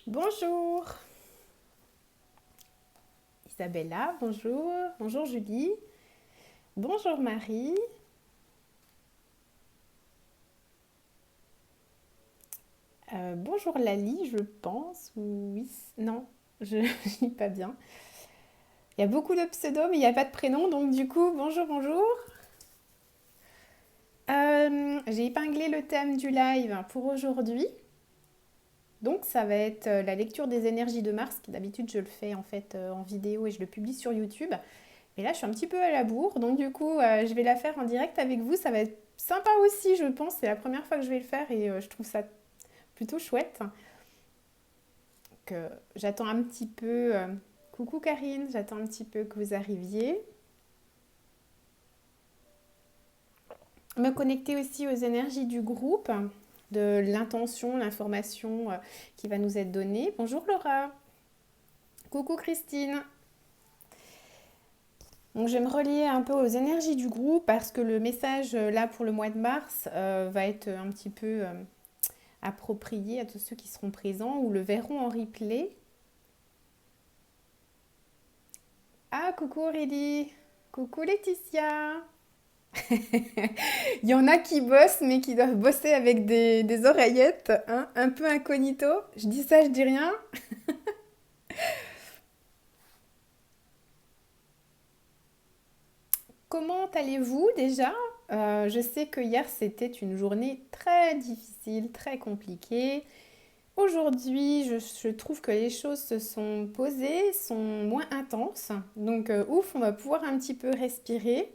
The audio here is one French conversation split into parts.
Bonjour Isabella, bonjour. Bonjour Julie. Bonjour Marie. Bonjour Lali, je pense. Oui, non, je ne lis pas bien. Il y a beaucoup de pseudos, mais il n'y a pas de prénom, donc du coup, bonjour, bonjour. J'ai épinglé le thème du live pour aujourd'hui. Donc ça va être la lecture des énergies de Mars, qui d'habitude je le fais en fait en vidéo et je le publie sur YouTube. Et là je suis un petit peu à la bourre, donc du coup je vais la faire en direct avec vous. Ça va être sympa aussi je pense, c'est la première fois que je vais le faire et je trouve ça plutôt chouette. Que j'attends un petit peu. Coucou Karine, j'attends un petit peu que vous arriviez. Me connecter aussi aux énergies du groupe, de l'intention, l'information qui va nous être donnée. Bonjour Laura. Coucou Christine. Donc je vais me relier un peu aux énergies du groupe parce que le message là pour le mois de mars va être un petit peu approprié à tous ceux qui seront présents ou le verront en replay. Ah coucou Aurélie. Coucou Laetitia. Il y en a qui bossent, mais qui doivent bosser avec des oreillettes, hein, un peu incognito. Je dis ça, je dis rien. Comment allez-vous déjà? Je sais que hier c'était une journée très difficile, très compliquée. Aujourd'hui, je trouve que les choses se sont posées, sont moins intenses. Donc, ouf, on va pouvoir un petit peu respirer.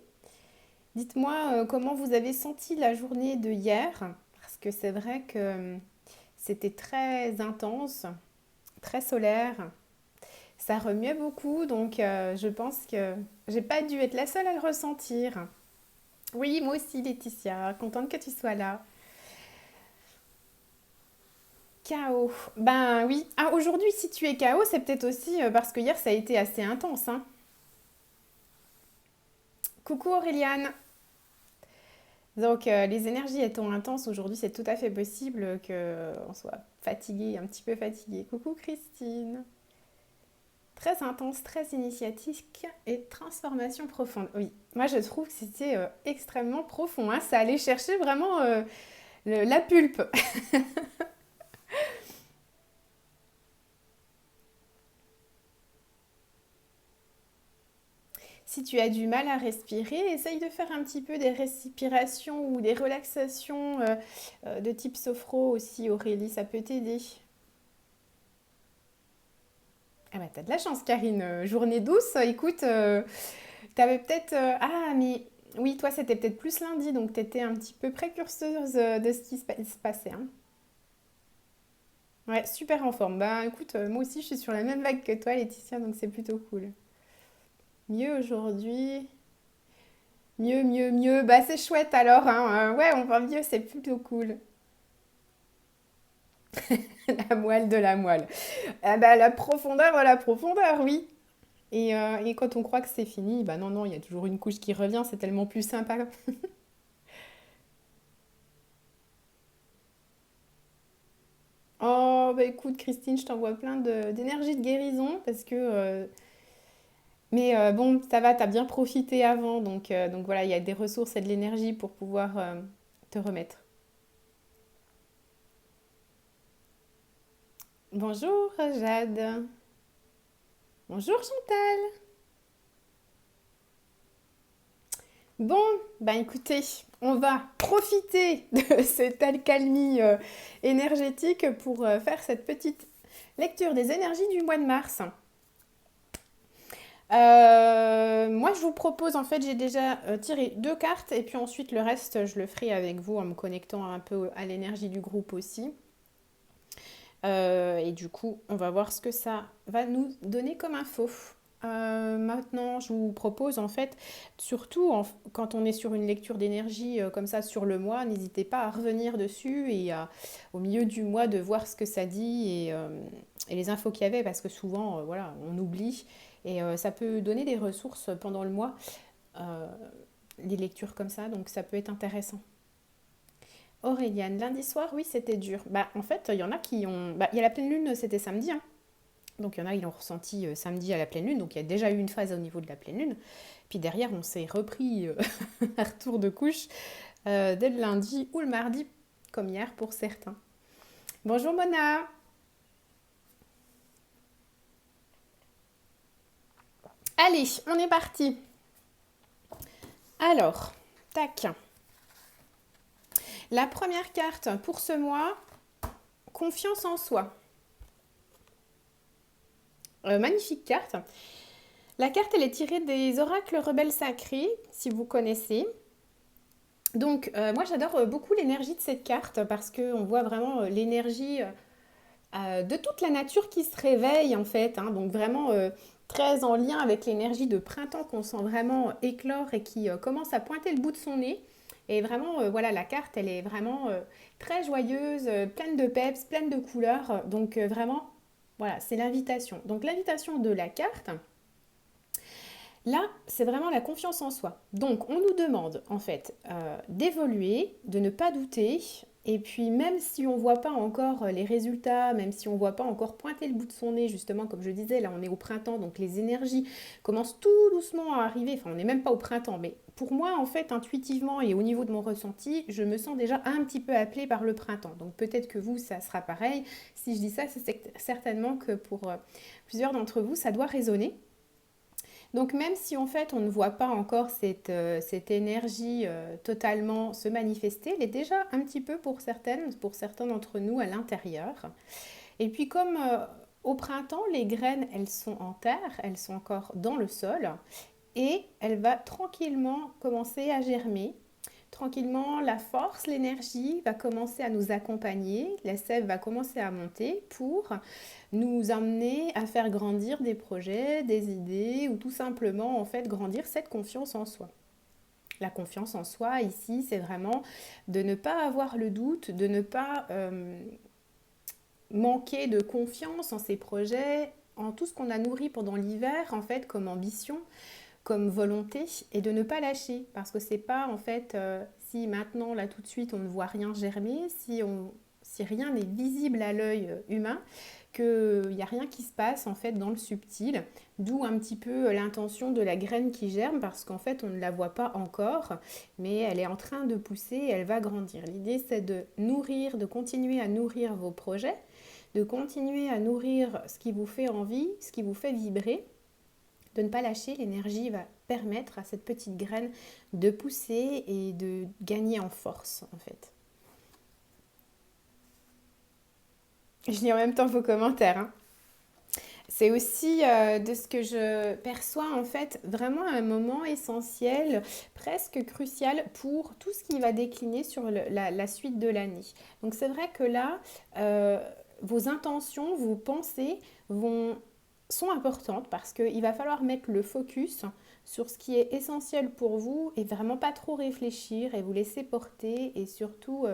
Dites-moi comment vous avez senti la journée de hier, parce que c'est vrai que c'était très intense, très solaire. Ça remuait beaucoup, donc je pense que j'ai pas dû être la seule à le ressentir. Oui, moi aussi, Laetitia, contente que tu sois là. KO. Ben oui. Ah, aujourd'hui, si tu es KO, c'est peut-être aussi parce que hier, ça a été assez intense, hein. Coucou Auréliane. Donc, les énergies étant intenses aujourd'hui, c'est tout à fait possible qu'on soit fatigué, un petit peu fatigué. Coucou Christine. Très intense, très initiatique et transformation profonde. Oui, moi je trouve que c'était extrêmement profond, hein. Ça allait chercher vraiment la pulpe. Si tu as du mal à respirer, essaye de faire un petit peu des respirations ou des relaxations de type sophro aussi, Aurélie, ça peut t'aider. Ah bah t'as de la chance, Karine. Journée douce, écoute, t'avais peut-être... ah mais oui, toi c'était peut-être plus lundi, donc t'étais un petit peu précurseuse de ce qui se passait, hein. Ouais, super en forme. Bah écoute, moi aussi je suis sur la même vague que toi, Laetitia, donc c'est plutôt cool. Mieux aujourd'hui. Mieux, mieux, mieux. Bah c'est chouette alors, hein. Ouais, on va mieux, c'est plutôt cool. La moelle de la moelle. Ah bah la profondeur, oui. Et quand on croit que c'est fini, bah non, non, il y a toujours une couche qui revient, c'est tellement plus sympa. Oh, bah écoute, Christine, je t'envoie plein d'énergie de guérison parce que. Mais bon, ça va, t'as bien profité avant, donc voilà, il y a des ressources et de l'énergie pour pouvoir te remettre. Bonjour Jade. Bonjour Chantal. Bon, bah écoutez, on va profiter de cette alcalmie énergétique pour faire cette petite lecture des énergies du mois de mars. Moi, je vous propose, en fait, j'ai déjà tiré deux cartes et puis ensuite le reste, je le ferai avec vous en me connectant un peu à l'énergie du groupe aussi. Et du coup, on va voir ce que ça va nous donner comme info. Maintenant, je vous propose en fait, surtout quand on est sur une lecture d'énergie comme ça sur le mois, n'hésitez pas à revenir dessus et au milieu du mois de voir ce que ça dit et les infos qu'il y avait parce que souvent, voilà, on oublie et ça peut donner des ressources pendant le mois, euh, les lectures comme ça, donc ça peut être intéressant. Auréliane, lundi soir, oui, c'était dur. Bah, en fait, il y en a qui ont. Bah, il y a la pleine lune, c'était samedi, hein. Donc, il y en a, ils l'ont ressenti samedi à la pleine lune. Donc, il y a déjà eu une phase au niveau de la pleine lune. Puis derrière, on s'est repris un retour de couche dès le lundi ou le mardi, comme hier pour certains. Bonjour Mona. Allez, on est parti. Alors, tac. La première carte pour ce mois, confiance en soi. Magnifique carte. La carte, elle est tirée des oracles rebelles sacrés, si vous connaissez. Donc, moi, j'adore beaucoup l'énergie de cette carte parce qu'on voit vraiment l'énergie de toute la nature qui se réveille, en fait, hein. Donc, vraiment très en lien avec l'énergie de printemps qu'on sent vraiment éclore et qui commence à pointer le bout de son nez. Et vraiment, voilà, la carte, elle est vraiment très joyeuse, pleine de peps, pleine de couleurs. Donc, vraiment, voilà, c'est l'invitation. Donc, l'invitation de la carte, là, c'est vraiment la confiance en soi. Donc, on nous demande en fait d'évoluer, de ne pas douter. Et puis, même si on ne voit pas encore les résultats, même si on ne voit pas encore pointer le bout de son nez, justement, comme je disais, là, on est au printemps, donc les énergies commencent tout doucement à arriver. Enfin, on n'est même pas au printemps, mais pour moi, en fait, intuitivement et au niveau de mon ressenti, je me sens déjà un petit peu appelée par le printemps. Donc, peut-être que vous, ça sera pareil. Si je dis ça, c'est certainement que pour plusieurs d'entre vous, ça doit résonner. Donc même si en fait on ne voit pas encore cette énergie totalement se manifester, elle est déjà un petit peu pour certains d'entre nous à l'intérieur. Et puis comme au printemps, les graines, elles sont en terre, elles sont encore dans le sol et elle va tranquillement commencer à germer. Tranquillement, la force, l'énergie va commencer à nous accompagner, la sève va commencer à monter pour nous amener à faire grandir des projets, des idées ou tout simplement en fait grandir cette confiance en soi. La confiance en soi ici, c'est vraiment de ne pas avoir le doute, de ne pas manquer de confiance en ses projets, en tout ce qu'on a nourri pendant l'hiver en fait comme ambition, comme volonté et de ne pas lâcher parce que c'est pas en fait si maintenant là tout de suite on ne voit rien germer, si rien n'est visible à l'œil humain, qu'il n'y a rien qui se passe en fait dans le subtil, d'où un petit peu l'intention de la graine qui germe parce qu'en fait on ne la voit pas encore mais elle est en train de pousser et elle va grandir. L'idée c'est de nourrir, de continuer à nourrir vos projets, de continuer à nourrir ce qui vous fait envie, ce qui vous fait vibrer, de ne pas lâcher. L'énergie va permettre à cette petite graine de pousser et de gagner en force en fait. Je lis en même temps vos commentaires, hein. C'est aussi de ce que je perçois en fait vraiment un moment essentiel, presque crucial pour tout ce qui va décliner sur la suite de l'année. Donc c'est vrai que là, vos intentions, vos pensées sont importantes parce qu'il va falloir mettre le focus sur ce qui est essentiel pour vous et vraiment pas trop réfléchir et vous laisser porter et surtout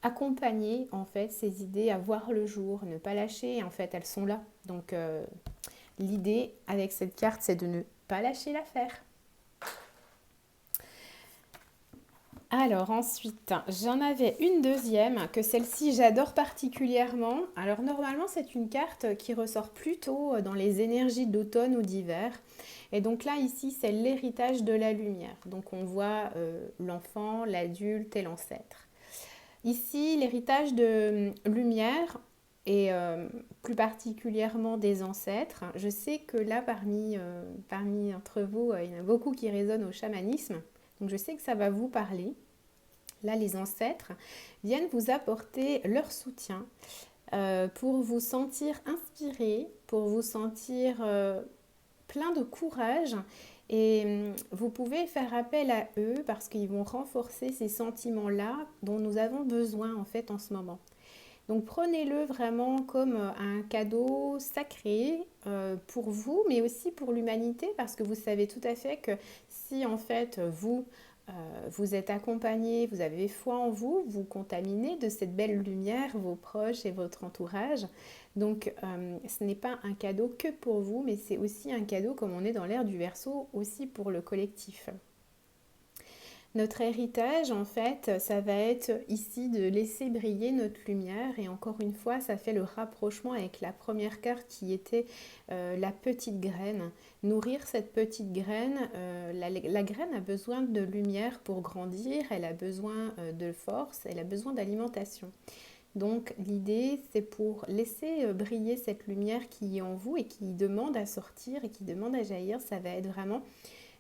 accompagner en fait ces idées à voir le jour, ne pas lâcher, en fait elles sont là. Donc l'idée avec cette carte c'est de ne pas lâcher l'affaire. Alors ensuite, j'en avais une deuxième que celle-ci j'adore particulièrement. Alors normalement c'est une carte qui ressort plutôt dans les énergies d'automne ou d'hiver. Et donc là ici c'est l'héritage de la lumière. Donc on voit l'enfant, l'adulte et l'ancêtre. Ici, l'héritage de lumière et plus particulièrement des ancêtres. Je sais que là, parmi entre vous, il y en a beaucoup qui résonnent au chamanisme. Donc je sais que ça va vous parler. Là, les ancêtres viennent vous apporter leur soutien pour vous sentir inspiré, pour vous sentir plein de courage et vous pouvez faire appel à eux parce qu'ils vont renforcer ces sentiments-là dont nous avons besoin en fait en ce moment. Donc prenez-le vraiment comme un cadeau sacré pour vous, mais aussi pour l'humanité, parce que vous savez tout à fait que si en fait vous êtes accompagné, vous avez foi en vous, vous contaminez de cette belle lumière vos proches et votre entourage. Donc ce n'est pas un cadeau que pour vous, mais c'est aussi un cadeau, comme on est dans l'ère du Verseau, aussi pour le collectif. Notre héritage, en fait, ça va être ici de laisser briller notre lumière. Et encore une fois, ça fait le rapprochement avec la première carte qui était la petite graine. Nourrir cette petite graine, la graine a besoin de lumière pour grandir, elle a besoin de force, elle a besoin d'alimentation. Donc l'idée, c'est pour laisser briller cette lumière qui est en vous et qui demande à sortir et qui demande à jaillir, ça va être vraiment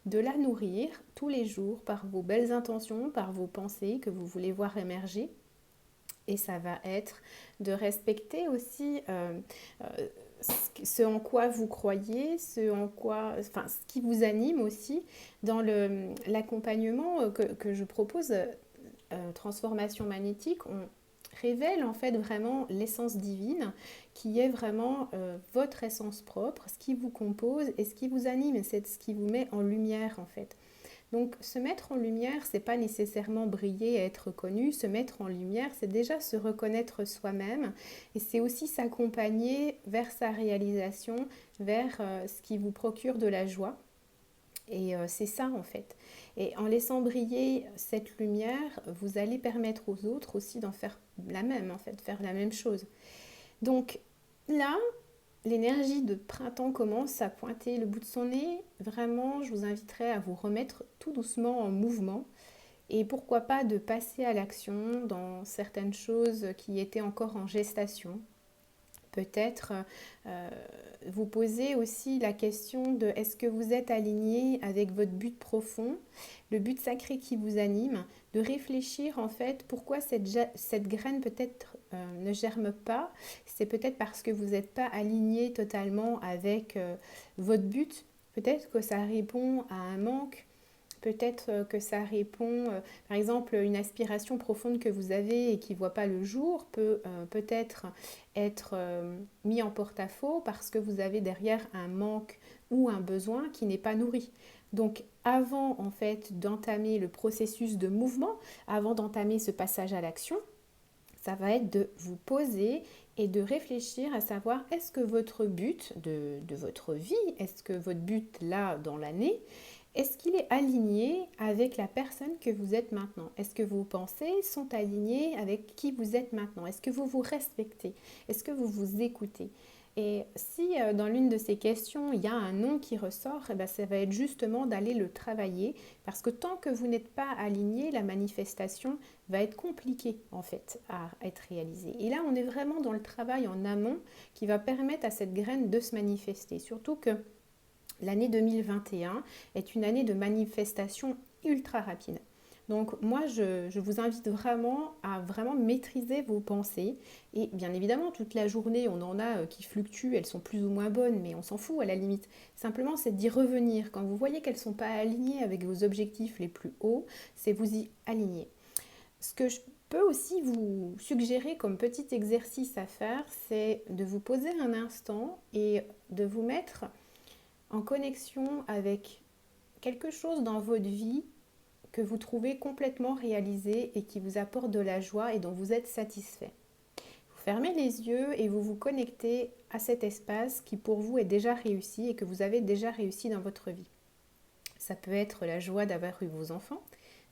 de la nourrir tous les jours par vos belles intentions, par vos pensées que vous voulez voir émerger. Et ça va être de respecter aussi ce en quoi vous croyez, ce qui vous anime aussi dans l'accompagnement que je propose, transformation magnétique. On révèle en fait vraiment l'essence divine qui est vraiment votre essence propre, ce qui vous compose et ce qui vous anime, et c'est ce qui vous met en lumière en fait. Donc se mettre en lumière, c'est pas nécessairement briller et être connu. Se mettre en lumière, c'est déjà se reconnaître soi-même et c'est aussi s'accompagner vers sa réalisation, vers ce qui vous procure de la joie. Et c'est ça en fait. Et en laissant briller cette lumière, vous allez permettre aux autres aussi d'en faire la même, en fait, faire la même chose. Donc là, l'énergie de printemps commence à pointer le bout de son nez. Vraiment, je vous inviterai à vous remettre tout doucement en mouvement. Et pourquoi pas de passer à l'action dans certaines choses qui étaient encore en gestation. Peut-être vous poser aussi la question de est-ce que vous êtes aligné avec votre but profond, le but sacré qui vous anime, de réfléchir en fait pourquoi cette graine peut-être ne germe pas. C'est peut-être parce que vous n'êtes pas aligné totalement avec votre but. Peut-être que ça répond à un manque. Peut-être que ça répond, par exemple, une aspiration profonde que vous avez et qui ne voit pas le jour peut peut-être être mis en porte-à-faux parce que vous avez derrière un manque ou un besoin qui n'est pas nourri. Donc avant en fait d'entamer le processus de mouvement, avant d'entamer ce passage à l'action, ça va être de vous poser et de réfléchir à savoir est-ce que votre but de votre vie, est-ce que votre but là dans l'année, est-ce qu'il est aligné avec la personne que vous êtes maintenant? Est-ce que vos pensées sont alignées avec qui vous êtes maintenant? Est-ce que vous vous respectez? Est-ce que vous vous écoutez? Et si dans l'une de ces questions, il y a un non qui ressort, eh bien, ça va être justement d'aller le travailler parce que tant que vous n'êtes pas aligné, la manifestation va être compliquée en fait à être réalisée. Et là, on est vraiment dans le travail en amont qui va permettre à cette graine de se manifester. Surtout que l'année 2021 est une année de manifestation ultra rapide. Donc moi, je vous invite vraiment à vraiment maîtriser vos pensées. Et bien évidemment, toute la journée, on en a qui fluctuent, elles sont plus ou moins bonnes, mais on s'en fout à la limite. Simplement, c'est d'y revenir. Quand vous voyez qu'elles ne sont pas alignées avec vos objectifs les plus hauts, c'est vous y aligner. Ce que je peux aussi vous suggérer comme petit exercice à faire, c'est de vous poser un instant et de vous mettre en connexion avec quelque chose dans votre vie que vous trouvez complètement réalisé et qui vous apporte de la joie et dont vous êtes satisfait. Vous fermez les yeux et vous vous connectez à cet espace qui pour vous est déjà réussi et que vous avez déjà réussi dans votre vie. Ça peut être la joie d'avoir eu vos enfants,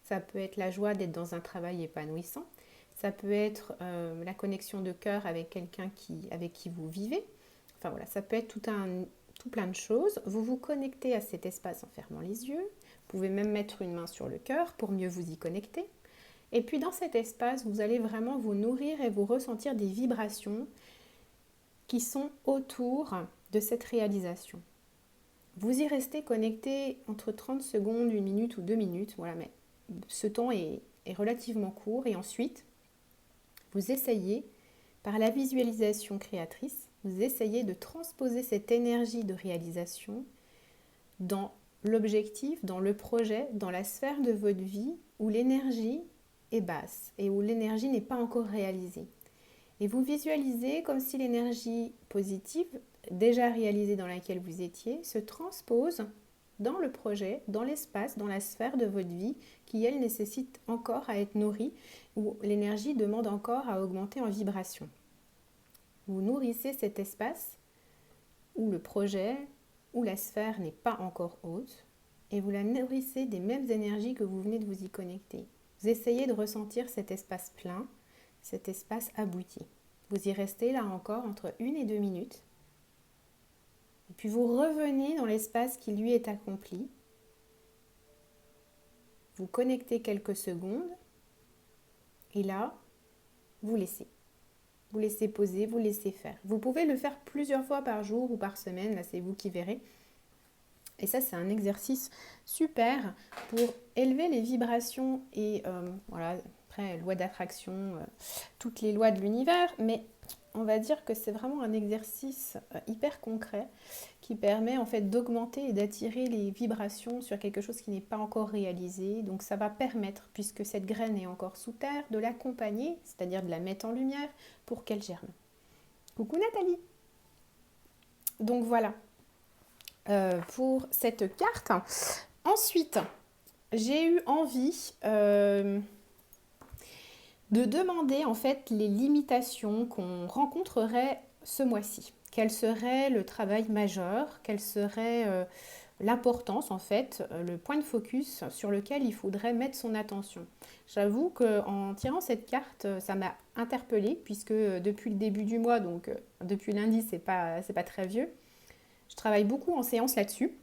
ça peut être la joie d'être dans un travail épanouissant, ça peut être la connexion de cœur avec quelqu'un avec qui vous vivez. Enfin voilà, ça peut être tout plein de choses. Vous vous connectez à cet espace en fermant les yeux. Vous pouvez même mettre une main sur le cœur pour mieux vous y connecter. Et puis dans cet espace, vous allez vraiment vous nourrir et vous ressentir des vibrations qui sont autour de cette réalisation. Vous y restez connecté entre 30 secondes, 1 minute ou 2 minutes. Voilà, mais ce temps est relativement court. Et ensuite, vous essayez, par la visualisation créatrice, vous essayez de transposer cette énergie de réalisation dans l'objectif, dans le projet, dans la sphère de votre vie où l'énergie est basse et où l'énergie n'est pas encore réalisée. Et vous visualisez comme si l'énergie positive, déjà réalisée dans laquelle vous étiez, se transpose dans le projet, dans l'espace, dans la sphère de votre vie qui, elle, nécessite encore à être nourrie, où l'énergie demande encore à augmenter en vibration. Vous nourrissez cet espace où le projet, où la sphère n'est pas encore haute, et vous la nourrissez des mêmes énergies que vous venez de vous y connecter. Vous essayez de ressentir cet espace plein, cet espace abouti. Vous y restez là encore entre 1 et 2 minutes. Et puis vous revenez dans l'espace qui lui est accompli. Vous connectez quelques secondes. Et là, vous laissez. Vous laissez poser, vous laissez faire. Vous pouvez le faire plusieurs fois par jour ou par semaine, là c'est vous qui verrez. Et ça c'est un exercice super pour élever les vibrations et voilà, après loi d'attraction, toutes les lois de l'univers, mais on va dire que c'est vraiment un exercice hyper concret qui permet en fait d'augmenter et d'attirer les vibrations sur quelque chose qui n'est pas encore réalisé. Donc ça va permettre, puisque cette graine est encore sous terre, de l'accompagner, c'est-à-dire de la mettre en lumière pour qu'elle germe. Coucou Nathalie. Donc voilà pour cette carte. Ensuite, j'ai eu envie de demander en fait les limitations qu'on rencontrerait ce mois-ci. Quel serait le travail majeur, quelle serait l'importance en fait, le point de focus sur lequel il faudrait mettre son attention. J'avoue qu'en tirant cette carte, ça m'a interpellée puisque depuis le début du mois, donc depuis lundi, c'est pas très vieux, je travaille beaucoup en séance là-dessus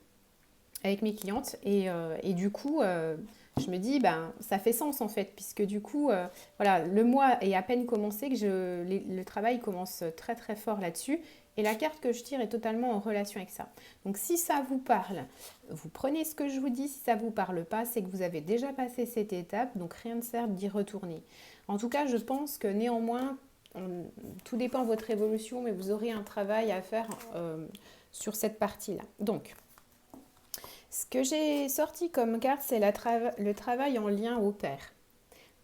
avec mes clientes et du coup je me dis ça fait sens en fait puisque du coup voilà, le mois est à peine commencé que le travail commence très très fort là-dessus et la carte que je tire est totalement en relation avec ça. Donc si ça vous parle, vous prenez ce que je vous dis. Si ça ne vous parle pas, c'est que vous avez déjà passé cette étape, donc rien ne sert d'y retourner. En tout cas, je pense que néanmoins, tout dépend de votre évolution, mais vous aurez un travail à faire sur cette partie-là. Donc, ce que j'ai sorti comme carte, c'est le travail en lien au père.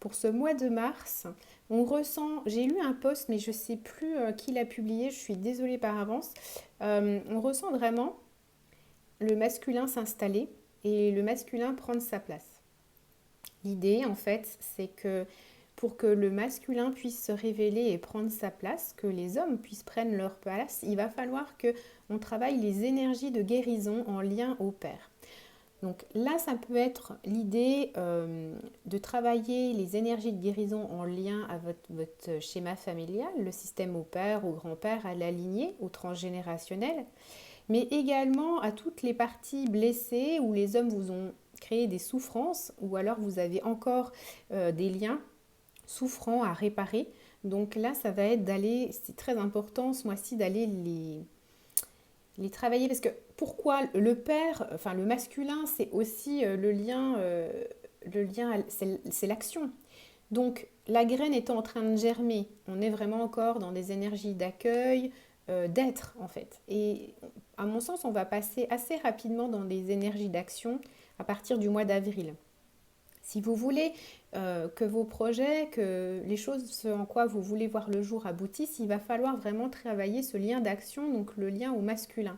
Pour ce mois de mars, on ressent, j'ai lu un post, mais je ne sais plus qui l'a publié, je suis désolée par avance, on ressent vraiment le masculin s'installer et le masculin prendre sa place. L'idée, en fait, c'est que pour que le masculin puisse se révéler et prendre sa place, que les hommes puissent prendre leur place, il va falloir qu'on travaille les énergies de guérison en lien au père. Donc là, ça peut être l'idée de travailler les énergies de guérison en lien à votre schéma familial, le système au père, au grand-père, à la lignée, au transgénérationnel, mais également à toutes les parties blessées où les hommes vous ont créé des souffrances ou alors vous avez encore des liens souffrants à réparer. Donc là, ça va être d'aller, c'est très important ce mois-ci, d'aller les travailler parce que pourquoi le père, enfin le masculin, c'est aussi le lien c'est l'action. Donc la graine étant en train de germer, on est vraiment encore dans des énergies d'accueil, d'être en fait. Et à mon sens, on va passer assez rapidement dans des énergies d'action à partir du mois d'avril. Si vous voulez que vos projets, que les choses ce en quoi vous voulez voir le jour aboutissent, il va falloir vraiment travailler ce lien d'action, donc le lien au masculin.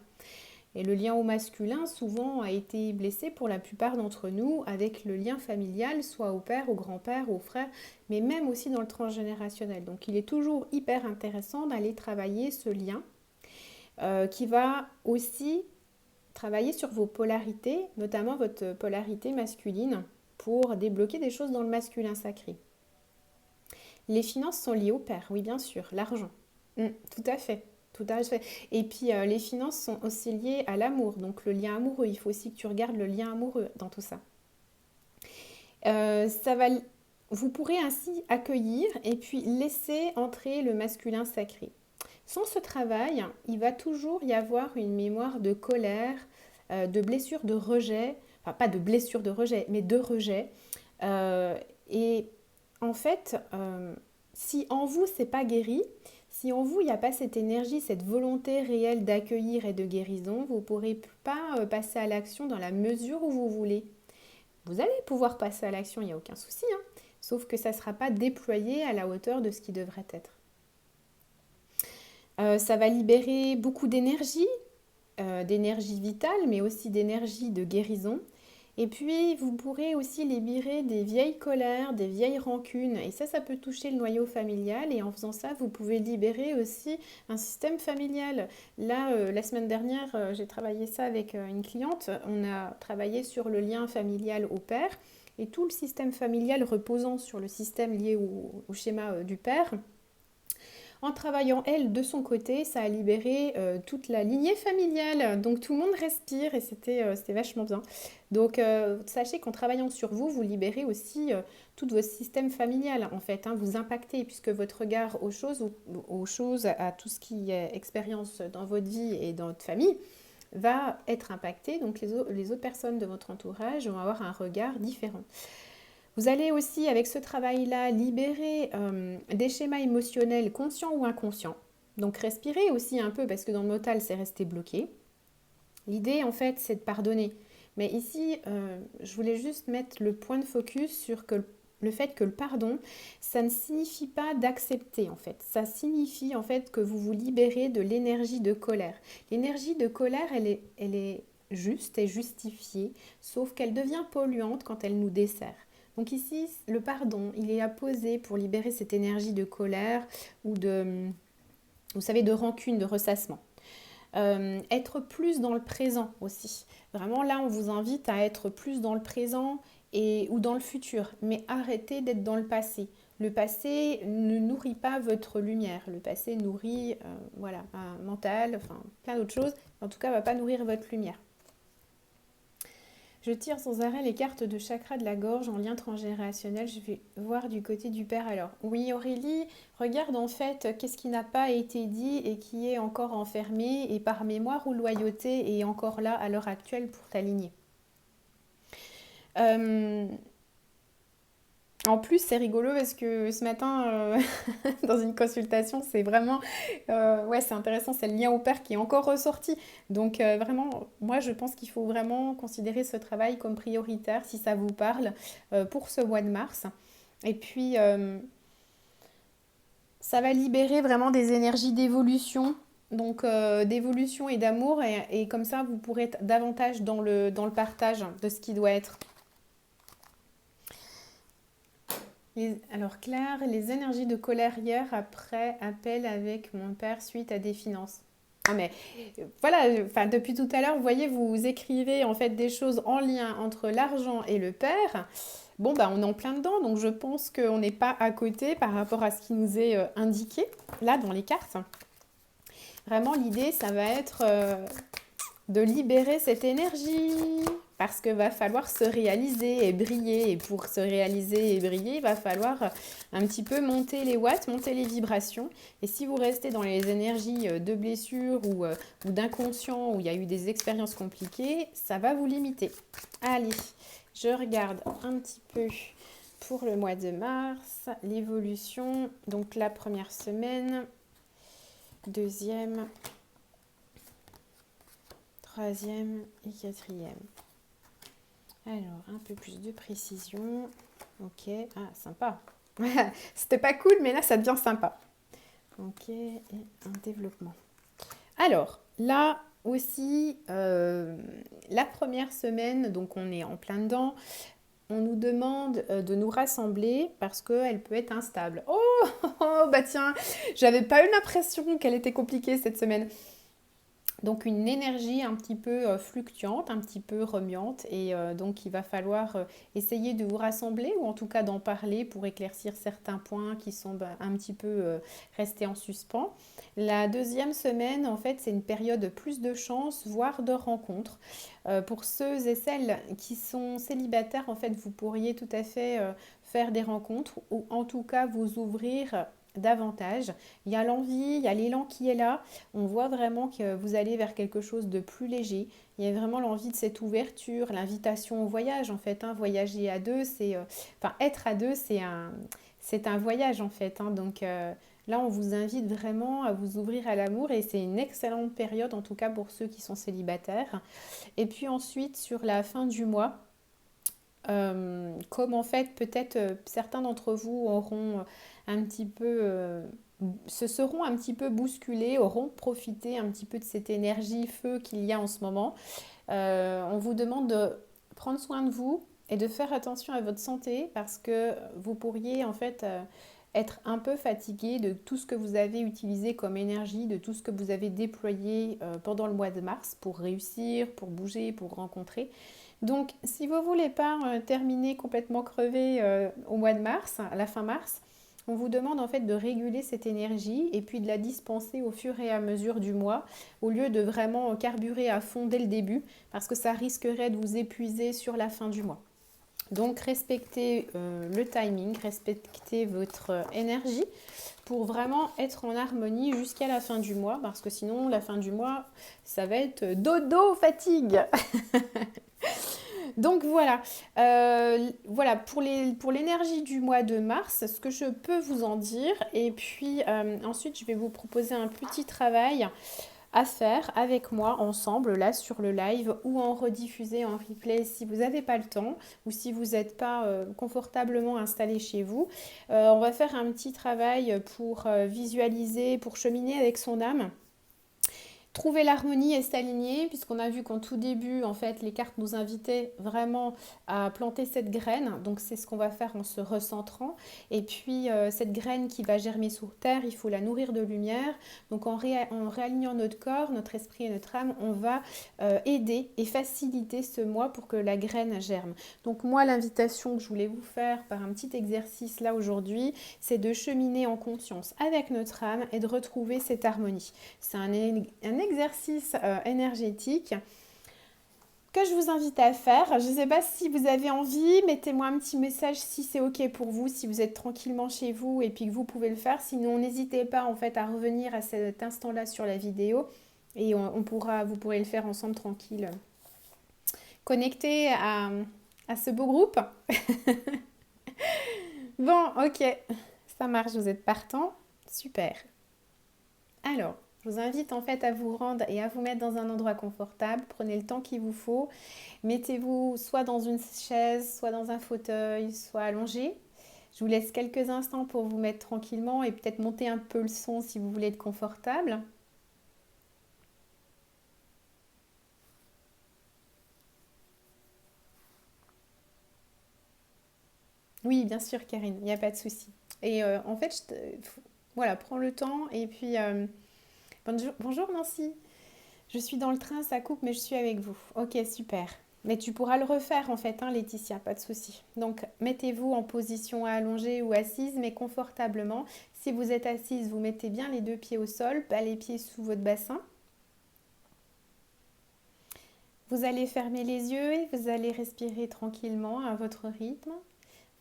Et le lien au masculin, souvent, a été blessé pour la plupart d'entre nous avec le lien familial, soit au père, au grand-père, au frère, mais même aussi dans le transgénérationnel. Donc il est toujours hyper intéressant d'aller travailler ce lien qui va aussi travailler sur vos polarités, notamment votre polarité masculine, pour débloquer des choses dans le masculin sacré. Les finances sont liées au père, oui bien sûr, l'argent. Tout à fait. Tout à fait. Et puis les finances sont aussi liées à l'amour, donc le lien amoureux. Il faut aussi que tu regardes le lien amoureux dans tout ça. Vous pourrez ainsi accueillir et puis laisser entrer le masculin sacré. Sans ce travail, il va toujours y avoir une mémoire de colère, de blessure de rejet, enfin pas de blessure de rejet, mais de rejet. Et en fait, si en vous c'est pas guéri, si en vous il n'y a pas cette énergie, cette volonté réelle d'accueillir et de guérison, vous ne pourrez pas passer à l'action dans la mesure où vous voulez. Vous allez pouvoir passer à l'action, il n'y a aucun souci, hein, sauf que ça ne sera pas déployé à la hauteur de ce qui devrait être. Ça va libérer beaucoup d'énergie vitale, mais aussi d'énergie de guérison. Et puis, vous pourrez aussi libérer des vieilles colères, des vieilles rancunes. Et ça peut toucher le noyau familial. Et en faisant ça, vous pouvez libérer aussi un système familial. Là, la semaine dernière, j'ai travaillé ça avec une cliente. On a travaillé sur le lien familial au père. Et tout le système familial reposant sur le système lié au schéma du père. En travaillant elle de son côté, ça a libéré toute la lignée familiale. Donc tout le monde respire et c'était vachement bien. Donc sachez qu'en travaillant sur vous, vous libérez aussi tout votre système familial en fait. Hein, vous impactez puisque votre regard aux choses, à tout ce qui est expérience dans votre vie et dans votre famille va être impacté. Donc les autres personnes de votre entourage vont avoir un regard différent. Vous allez aussi, avec ce travail-là, libérer des schémas émotionnels conscients ou inconscients. Donc respirez aussi un peu parce que dans le mental, c'est resté bloqué. L'idée, en fait, c'est de pardonner. Mais ici, je voulais juste mettre le point de focus sur le fait que le pardon, ça ne signifie pas d'accepter, en fait. Ça signifie, en fait, que vous vous libérez de l'énergie de colère. L'énergie de colère, elle est juste et justifiée, sauf qu'elle devient polluante quand elle nous dessert. Donc ici, le pardon, il est apposé pour libérer cette énergie de colère ou vous savez, de rancune, de ressassement. Être plus dans le présent aussi. Vraiment, là, on vous invite à être plus dans le présent ou dans le futur, mais arrêtez d'être dans le passé. Le passé ne nourrit pas votre lumière. Le passé nourrit, voilà, un mental, enfin, plein d'autres choses. En tout cas, ne va pas nourrir votre lumière. Je tire sans arrêt les cartes de chakra de la gorge en lien transgénérationnel. Je vais voir du côté du père alors. Oui Aurélie, regarde en fait qu'est-ce qui n'a pas été dit et qui est encore enfermé et par mémoire ou loyauté est encore là à l'heure actuelle pour t'aligner. En plus, c'est rigolo parce que ce matin, dans une consultation, c'est vraiment, ouais, c'est intéressant, c'est le lien au père qui est encore ressorti. Donc vraiment, moi, je pense qu'il faut vraiment considérer ce travail comme prioritaire si ça vous parle pour ce mois de mars. Et puis, ça va libérer vraiment des énergies d'évolution. Donc d'évolution et d'amour et comme ça vous pourrez être davantage dans le partage de ce qui doit être. Alors Claire, les énergies de colère hier après appel avec mon père suite à des finances. Ah mais voilà, enfin depuis tout à l'heure, vous voyez, vous écrivez en fait des choses en lien entre l'argent et le père. Bon bah on est en plein dedans, donc je pense qu'on n'est pas à côté par rapport à ce qui nous est indiqué là dans les cartes. Vraiment l'idée ça va être de libérer cette énergie parce que va falloir se réaliser et briller et pour se réaliser et briller il va falloir un petit peu monter les watts, monter les vibrations et si vous restez dans les énergies de blessure ou d'inconscient où il y a eu des expériences compliquées, ça va vous limiter. Allez, je regarde un petit peu pour le mois de mars, l'évolution, donc la première semaine, deuxième, troisième et quatrième. Alors, un peu plus de précision. Ok, ah, sympa. C'était pas cool, mais là, ça devient sympa. Ok, et un développement. Alors, là aussi, la première semaine, donc on est en plein dedans, on nous demande de nous rassembler parce qu'elle peut être instable. Oh, bah tiens, j'avais pas eu l'impression qu'elle était compliquée cette semaine. Donc une énergie un petit peu fluctuante, un petit peu remuante et donc il va falloir essayer de vous rassembler ou en tout cas d'en parler pour éclaircir certains points qui sont un petit peu restés en suspens. La deuxième semaine en fait c'est une période plus de chance voire de rencontres. Pour ceux et celles qui sont célibataires en fait vous pourriez tout à fait faire des rencontres ou en tout cas vous ouvrir davantage. Il y a l'envie, il y a l'élan qui est là. On voit vraiment que vous allez vers quelque chose de plus léger. Il y a vraiment l'envie de cette ouverture, l'invitation au voyage en fait. Hein. Voyager à deux, enfin être à deux, c'est un voyage en fait. Hein. Donc là, on vous invite vraiment à vous ouvrir à l'amour et c'est une excellente période en tout cas pour ceux qui sont célibataires. Et puis ensuite, sur la fin du mois, comme en fait peut-être certains d'entre vous auront un petit peu se seront un petit peu bousculés, auront profité un petit peu de cette énergie feu qu'il y a en ce moment. On vous demande de prendre soin de vous et de faire attention à votre santé parce que vous pourriez en fait être un peu fatigué de tout ce que vous avez utilisé comme énergie, de tout ce que vous avez déployé pendant le mois de mars pour réussir, pour bouger, pour rencontrer. Donc, si vous ne voulez pas terminer complètement crevé au mois de mars, à la fin mars, on vous demande en fait de réguler cette énergie et puis de la dispenser au fur et à mesure du mois, au lieu de vraiment carburer à fond dès le début, parce que ça risquerait de vous épuiser sur la fin du mois. Donc, respectez le timing, respectez votre énergie pour vraiment être en harmonie jusqu'à la fin du mois, parce que sinon, la fin du mois, ça va être dodo fatigue. Donc voilà, voilà pour l'énergie du mois de mars, ce que je peux vous en dire. Et puis ensuite, je vais vous proposer un petit travail à faire avec moi ensemble là sur le live ou en rediffuser en replay si vous n'avez pas le temps ou si vous n'êtes pas confortablement installé chez vous. On va faire un petit travail pour visualiser, pour cheminer avec son âme. Trouver l'harmonie et s'aligner, puisqu'on a vu qu'en tout début, en fait, les cartes nous invitaient vraiment à planter cette graine. Donc, c'est ce qu'on va faire en se recentrant. Et puis, cette graine qui va germer sur terre, il faut la nourrir de lumière. Donc, en réalignant notre corps, notre esprit et notre âme, on va aider et faciliter ce mois pour que la graine germe. Donc, moi, l'invitation que je voulais vous faire par un petit exercice là aujourd'hui, c'est de cheminer en conscience avec notre âme et de retrouver cette harmonie. C'est un exercice énergétique que je vous invite à faire. Je ne sais pas si vous avez envie, mettez-moi un petit message si c'est ok pour vous, si vous êtes tranquillement chez vous et puis que vous pouvez le faire. Sinon, n'hésitez pas en fait à revenir à cet instant-là sur la vidéo et vous pourrez le faire ensemble tranquille. Connecté à ce beau groupe. Bon, ok, ça marche, vous êtes partant. Super. Alors, je vous invite en fait à vous rendre et à vous mettre dans un endroit confortable. Prenez le temps qu'il vous faut. Mettez-vous soit dans une chaise, soit dans un fauteuil, soit allongé. Je vous laisse quelques instants pour vous mettre tranquillement et peut-être monter un peu le son si vous voulez être confortable. Oui, bien sûr, Karine, il n'y a pas de souci. Et en fait, voilà, prends le temps et puis bonjour Nancy. Je suis dans le train, ça coupe, mais je suis avec vous. Ok, super. Mais tu pourras le refaire en fait, hein, Laetitia, pas de souci. Donc, mettez-vous en position allongée ou assise, mais confortablement. Si vous êtes assise, vous mettez bien les deux pieds au sol, pas les pieds sous votre bassin. Vous allez fermer les yeux et vous allez respirer tranquillement à votre rythme.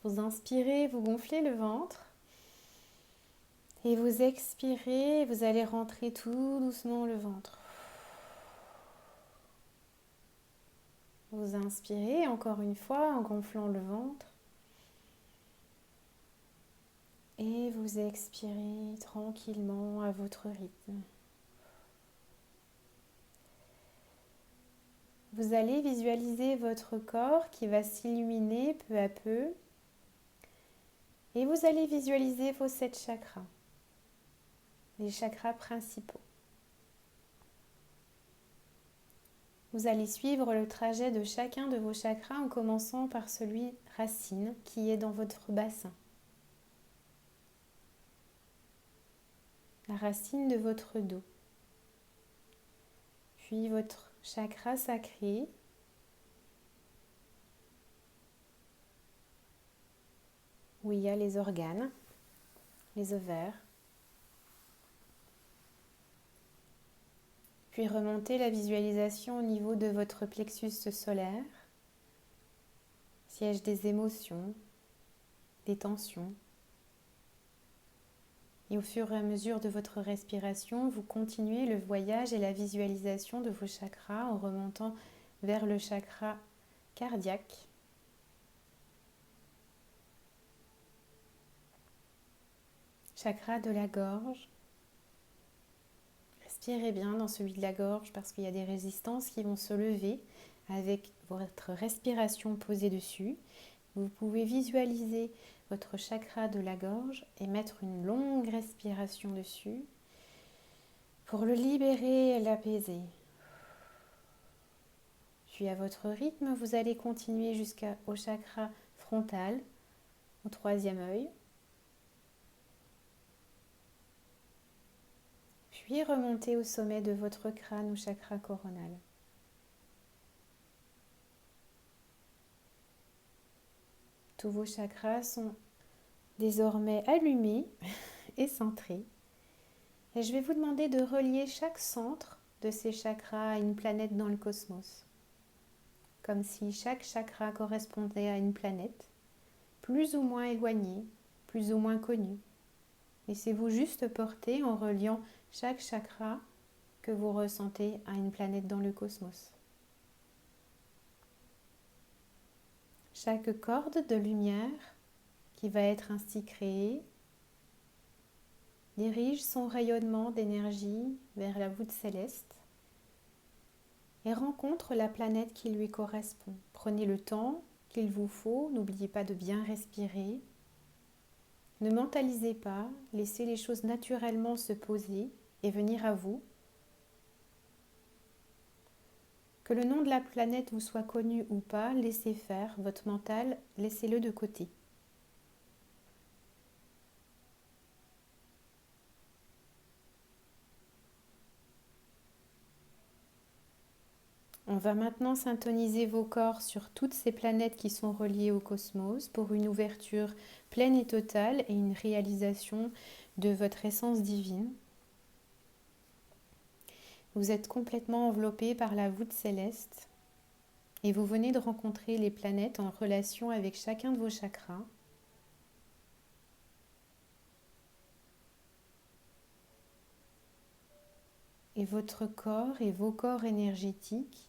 Vous inspirez, vous gonflez le ventre. Et vous expirez, vous allez rentrer tout doucement le ventre. Vous inspirez encore une fois en gonflant le ventre. Et vous expirez tranquillement à votre rythme. Vous allez visualiser votre corps qui va s'illuminer peu à peu. Et vous allez visualiser vos 7 chakras, les chakras principaux. Vous allez suivre le trajet de chacun de vos chakras en commençant par celui racine qui est dans votre bassin. La racine de votre dos. Puis votre chakra sacré. Où il y a les organes, les ovaires. Puis remontez la visualisation au niveau de votre plexus solaire, siège des émotions, des tensions. Et au fur et à mesure de votre respiration, vous continuez le voyage et la visualisation de vos chakras en remontant vers le chakra cardiaque. Chakra de la gorge. Respirez bien dans celui de la gorge parce qu'il y a des résistances qui vont se lever avec votre respiration posée dessus. Vous pouvez visualiser votre chakra de la gorge et mettre une longue respiration dessus pour le libérer et l'apaiser. Puis à votre rythme, vous allez continuer jusqu'au chakra frontal, au troisième œil. Puis remontez au sommet de votre crâne au chakra coronal. Tous vos chakras sont désormais allumés et centrés. Et je vais vous demander de relier chaque centre de ces chakras à une planète dans le cosmos. Comme si chaque chakra correspondait à une planète, plus ou moins éloignée, plus ou moins connue. Laissez-vous juste porter en reliant chaque chakra que vous ressentez à une planète dans le cosmos. Chaque corde de lumière qui va être ainsi créée dirige son rayonnement d'énergie vers la voûte céleste et rencontre la planète qui lui correspond. Prenez le temps qu'il vous faut, n'oubliez pas de bien respirer. Ne mentalisez pas, laissez les choses naturellement se poser et venir à vous. Que le nom de la planète vous soit connu ou pas, laissez faire, votre mental, laissez-le de côté. On va maintenant syntoniser vos corps sur toutes ces planètes qui sont reliées au cosmos pour une ouverture pleine et totale et une réalisation de votre essence divine. Vous êtes complètement enveloppé par la voûte céleste et vous venez de rencontrer les planètes en relation avec chacun de vos chakras. Et votre corps et vos corps énergétiques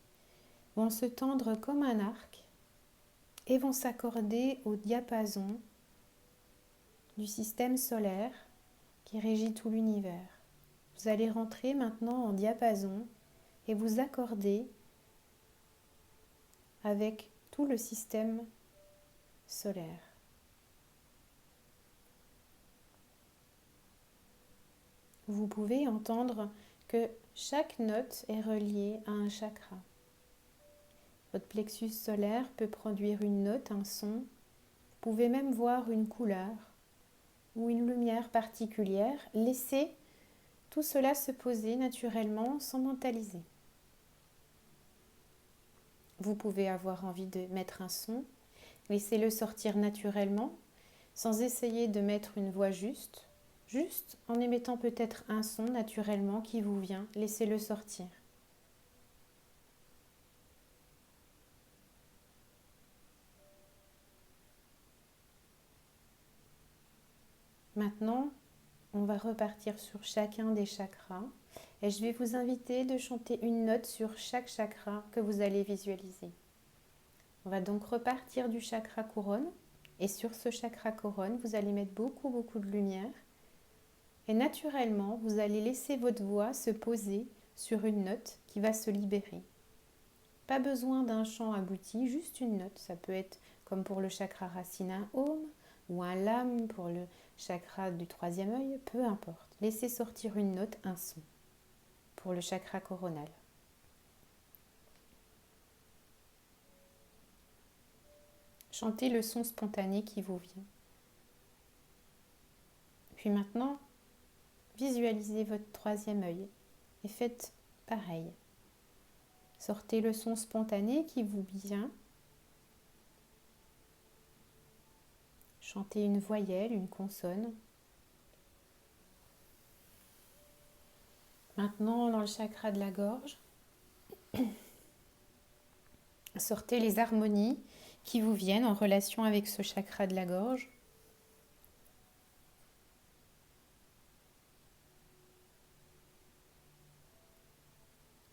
vont se tendre comme un arc et vont s'accorder au diapason du système solaire qui régit tout l'univers. Vous allez rentrer maintenant en diapason et vous accorder avec tout le système solaire. Vous pouvez entendre que chaque note est reliée à un chakra. Votre plexus solaire peut produire une note, un son. Vous pouvez même voir une couleur ou une lumière particulière. Laissez tout cela se poser naturellement sans mentaliser. Vous pouvez avoir envie de mettre un son. Laissez-le sortir naturellement sans essayer de mettre une voix juste en émettant peut-être un son naturellement qui vous vient. Laissez-le sortir. Maintenant, on va repartir sur chacun des chakras et je vais vous inviter de chanter une note sur chaque chakra que vous allez visualiser. On va donc repartir du chakra couronne et sur ce chakra couronne, vous allez mettre beaucoup de lumière et naturellement, vous allez laisser votre voix se poser sur une note qui va se libérer. Pas besoin d'un chant abouti, juste une note. Ça peut être comme pour le chakra racine un Om ou un Lam pour le chakra du troisième œil, peu importe. Laissez sortir une note, un son pour le chakra coronal. Chantez le son spontané qui vous vient. Puis maintenant, visualisez votre troisième œil et faites pareil. Sortez le son spontané qui vous vient. Chantez une voyelle, une consonne. Maintenant, dans le chakra de la gorge, sortez les harmonies qui vous viennent en relation avec ce chakra de la gorge.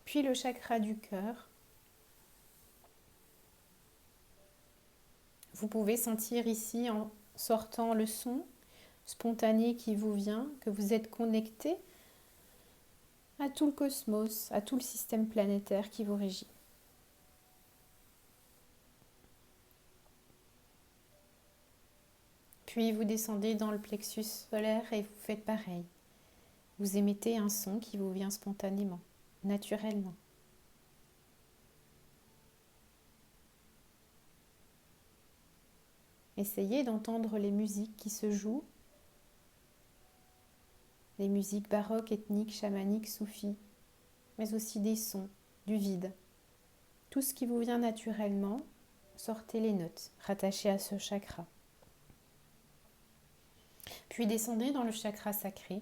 Puis le chakra du cœur. Vous pouvez sentir ici en sortant le son spontané qui vous vient, que vous êtes connecté à tout le cosmos, à tout le système planétaire qui vous régit. Puis vous descendez dans le plexus solaire et vous faites pareil. Vous émettez un son qui vous vient spontanément, naturellement. Essayez d'entendre les musiques qui se jouent, les musiques baroques, ethniques, chamaniques, soufis, mais aussi des sons, du vide. Tout ce qui vous vient naturellement, sortez les notes rattachées à ce chakra. Puis descendez dans le chakra sacré.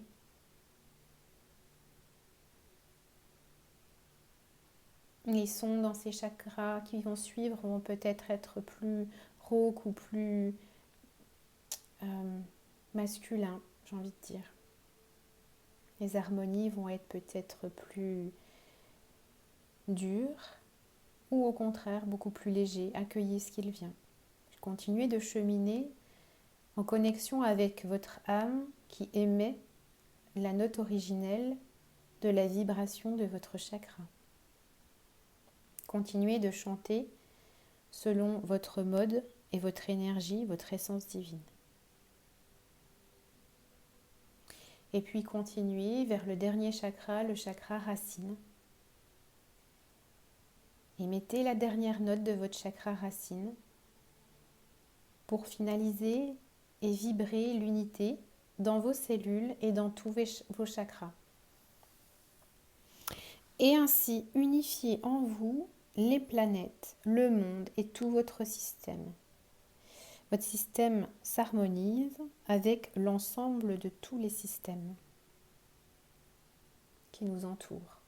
Les sons dans ces chakras qui vont suivre vont peut-être être plus rauques ou plus masculins, j'ai envie de dire. Les harmonies vont être peut-être plus dures ou au contraire beaucoup plus légers. Accueillez ce qu'il vient. Continuez de cheminer en connexion avec votre âme qui émet la note originelle de la vibration de votre chakra. Continuez de chanter selon votre mode et votre énergie, votre essence divine. Et puis continuez vers le dernier chakra, le chakra racine. Et mettez la dernière note de votre chakra racine pour finaliser et vibrer l'unité dans vos cellules et dans tous vos chakras. Et ainsi unifier en vous les planètes, le monde et tout votre système. Votre système s'harmonise avec l'ensemble de tous les systèmes qui nous entourent.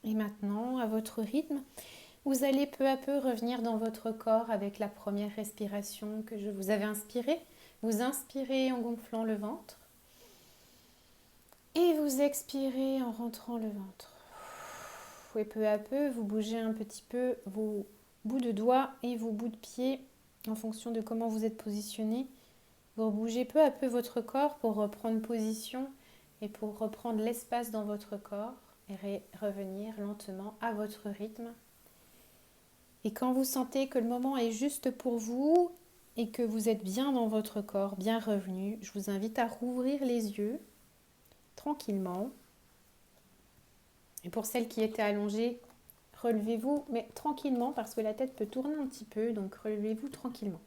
Et maintenant, à votre rythme, vous allez peu à peu revenir dans votre corps avec la première respiration que je vous avais inspirée. Vous inspirez en gonflant le ventre et vous expirez en rentrant le ventre. Et peu à peu, vous bougez un petit peu vos bouts de doigts et vos bouts de pieds en fonction de comment vous êtes positionné. Vous bougez peu à peu votre corps pour reprendre position et pour reprendre l'espace dans votre corps et revenir lentement à votre rythme. Et quand vous sentez que le moment est juste pour vous et que vous êtes bien dans votre corps, bien revenu, je vous invite à rouvrir les yeux tranquillement. Et pour celles qui étaient allongées, relevez-vous, mais tranquillement parce que la tête peut tourner un petit peu, donc relevez-vous tranquillement.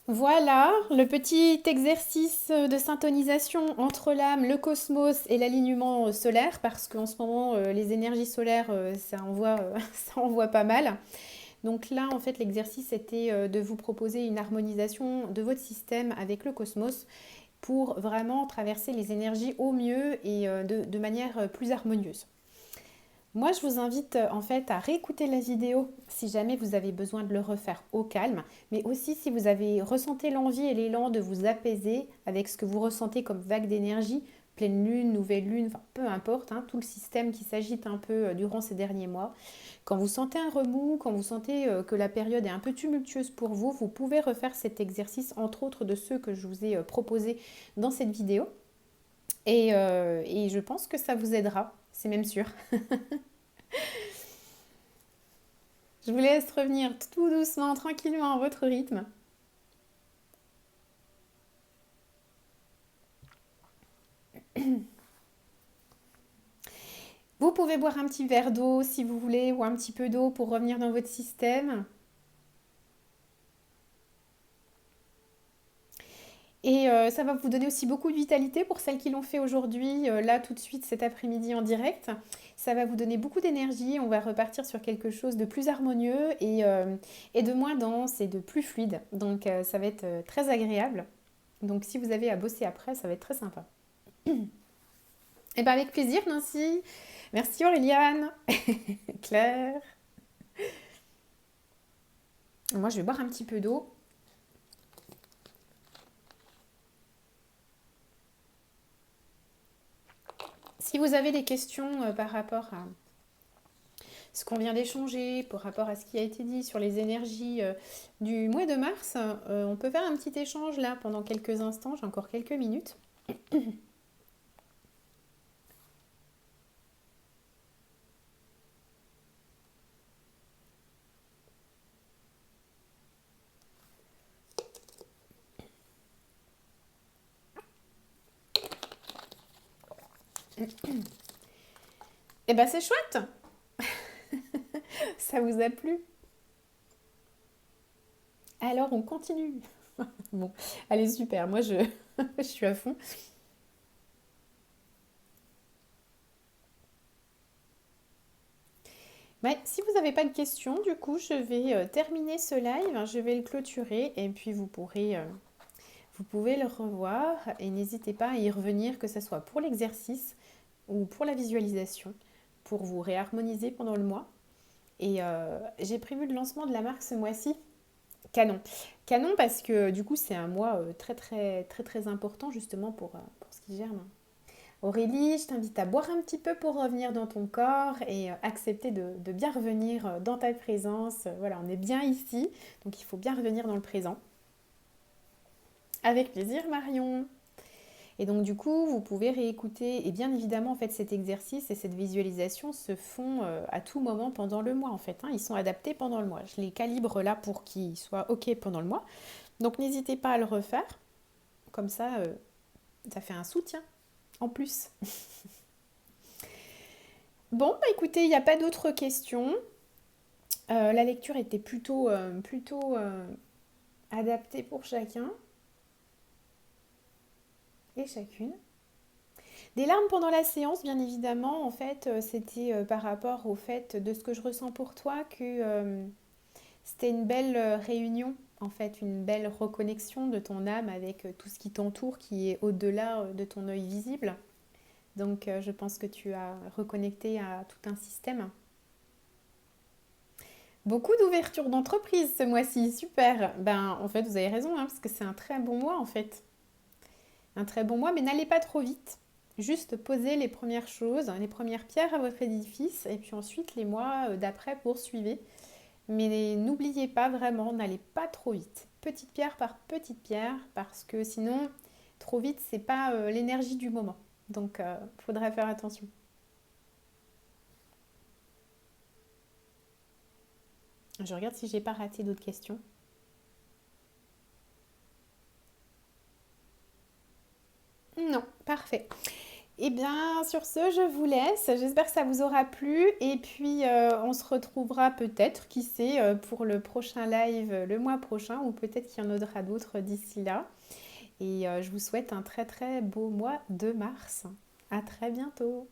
Voilà, le petit exercice de syntonisation entre l'âme, le cosmos et l'alignement solaire, parce qu'en ce moment, les énergies solaires, ça envoie pas mal. Donc là, en fait, l'exercice était de vous proposer une harmonisation de votre système avec le cosmos pour vraiment traverser les énergies au mieux et de manière plus harmonieuse. Moi, je vous invite en fait à réécouter la vidéo si jamais vous avez besoin de le refaire au calme, mais aussi si vous avez ressenti l'envie et l'élan de vous apaiser avec ce que vous ressentez comme vague d'énergie, pleine lune, nouvelle lune, enfin peu importe, hein, tout le système qui s'agite un peu durant ces derniers mois. Quand vous sentez un remous, quand vous sentez que la période est un peu tumultueuse pour vous, vous pouvez refaire cet exercice, entre autres de ceux que je vous ai proposés dans cette vidéo. Et je pense que ça vous aidera, c'est même sûr. Je vous laisse revenir tout doucement, tranquillement à votre rythme. Vous pouvez boire un petit verre d'eau si vous voulez, ou un petit peu d'eau pour revenir dans votre système. Et ça va vous donner aussi beaucoup de vitalité pour celles qui l'ont fait aujourd'hui, là tout de suite cet après-midi en direct. Ça va vous donner beaucoup d'énergie, on va repartir sur quelque chose de plus harmonieux et de moins dense et de plus fluide. Donc ça va être très agréable. Donc si vous avez à bosser après, ça va être très sympa. Et bien avec plaisir Nancy. Merci Auréliane. Claire. Moi je vais boire un petit peu d'eau. Si vous avez des questions par rapport à ce qu'on vient d'échanger, par rapport à ce qui a été dit sur les énergies du mois de mars, on peut faire un petit échange là pendant quelques instants, j'ai encore quelques minutes. Eh ben c'est chouette, ça vous a plu? Alors on continue. Bon, allez super, moi je, je suis à fond. Ouais, si vous n'avez pas de questions, du coup je vais terminer ce live, je vais le clôturer et puis vous pouvez le revoir et n'hésitez pas à y revenir, que ce soit pour l'exercice ou pour la visualisation, pour vous réharmoniser pendant le mois. Et j'ai prévu le lancement de la marque ce mois-ci. Canon. Canon parce que du coup c'est un mois très très très très important justement pour ce qui germe. Aurélie, je t'invite à boire un petit peu pour revenir dans ton corps et accepter de bien revenir dans ta présence. Voilà, on est bien ici, donc il faut bien revenir dans le présent. Avec plaisir Marion. Et donc du coup, vous pouvez réécouter et bien évidemment en fait cet exercice et cette visualisation se font à tout moment pendant le mois en fait, hein. Ils sont adaptés pendant le mois. Je les calibre là pour qu'ils soient OK pendant le mois. Donc n'hésitez pas à le refaire. Comme ça fait un soutien en plus. Bon, bah écoutez, il n'y a pas d'autres questions. La lecture était plutôt adaptée pour chacun et chacune. Des larmes pendant la séance, bien évidemment, en fait, c'était par rapport au fait de ce que je ressens pour toi que c'était une belle réunion, en fait, une belle reconnexion de ton âme avec tout ce qui t'entoure, qui est au-delà de ton œil visible. Donc, je pense que tu as reconnecté à tout un système. Beaucoup d'ouvertures d'entreprise ce mois-ci, super. Ben, en fait, vous avez raison, hein, parce que c'est un très bon mois, en fait. Un très bon mois, mais n'allez pas trop vite. Juste posez les premières choses, les premières pierres à votre édifice, et puis ensuite les mois d'après poursuivez. Mais n'oubliez pas vraiment, n'allez pas trop vite. Petite pierre par petite pierre, parce que sinon, trop vite, c'est pas l'énergie du moment. Donc, il faudra faire attention. Je regarde si j'ai pas raté d'autres questions. Non, parfait. Eh bien, sur ce, je vous laisse. J'espère que ça vous aura plu. Et puis, on se retrouvera peut-être, qui sait, pour le prochain live le mois prochain, ou peut-être qu'il y en aura d'autres d'ici là. Et je vous souhaite un très très beau mois de mars. À très bientôt.